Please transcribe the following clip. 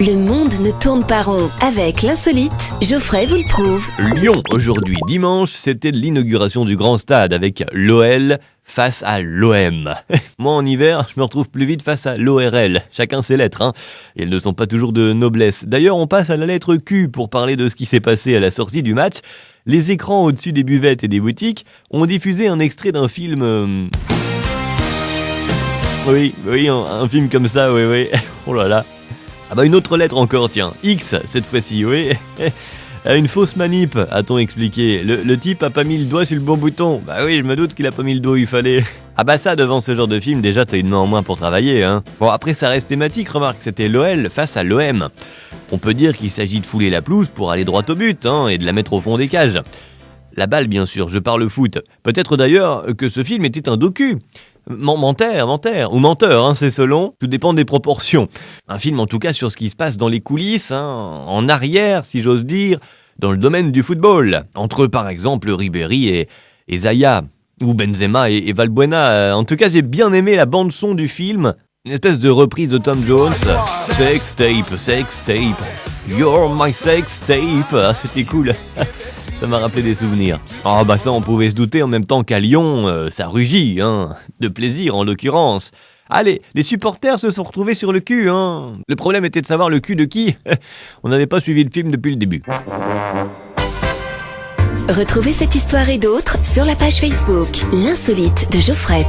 Le monde ne tourne pas rond. Avec l'insolite, Geoffrey vous le prouve. Lyon, aujourd'hui, dimanche, c'était l'inauguration du grand stade avec l'OL face à l'OM. Moi, en hiver, je me retrouve plus vite face à l'ORL. Chacun ses lettres, hein. Et elles ne sont pas toujours de noblesse. D'ailleurs, on passe à la lettre Q pour parler de ce qui s'est passé à la sortie du match. Les écrans au-dessus des buvettes et des boutiques ont diffusé un extrait d'un film... Oui, un film comme ça, oui. Oh là là. Ah bah une autre lettre encore, tiens. X, cette fois-ci, oui. Une fausse manip, a-t-on expliqué. Le type a pas mis le doigt sur le bon bouton. Bah oui, je me doute qu'il a pas mis le doigt où il fallait. Ah bah ça, devant ce genre de film, déjà t'as une main en moins pour travailler, hein. Bon, après ça reste thématique, remarque, c'était l'OL face à l'OM. On peut dire qu'il s'agit de fouler la pelouse pour aller droit au but, hein, et de la mettre au fond des cages. La balle, bien sûr, je parle foot. Peut-être d'ailleurs que ce film était un docu. Menteur, ou menteur, hein, c'est selon, tout dépend des proportions. Un film en tout cas sur ce qui se passe dans les coulisses, hein, en arrière, si j'ose dire, dans le domaine du football. Entre par exemple Ribéry et Zaya, ou Benzema et Valbuena. En tout cas, j'ai bien aimé la bande-son du film, une espèce de reprise de Tom Jones. Sex tape, you're my sex tape. Ah, c'était cool. Ça m'a rappelé des souvenirs. Ah bah ça, on pouvait se douter en même temps qu'à Lyon, ça rugit, hein. De plaisir en l'occurrence. Allez, les supporters se sont retrouvés sur le cul, hein. Le problème était de savoir le cul de qui. On n'avait pas suivi le film depuis le début. Retrouvez cette histoire et d'autres sur la page Facebook L'insolite de Geoffrey.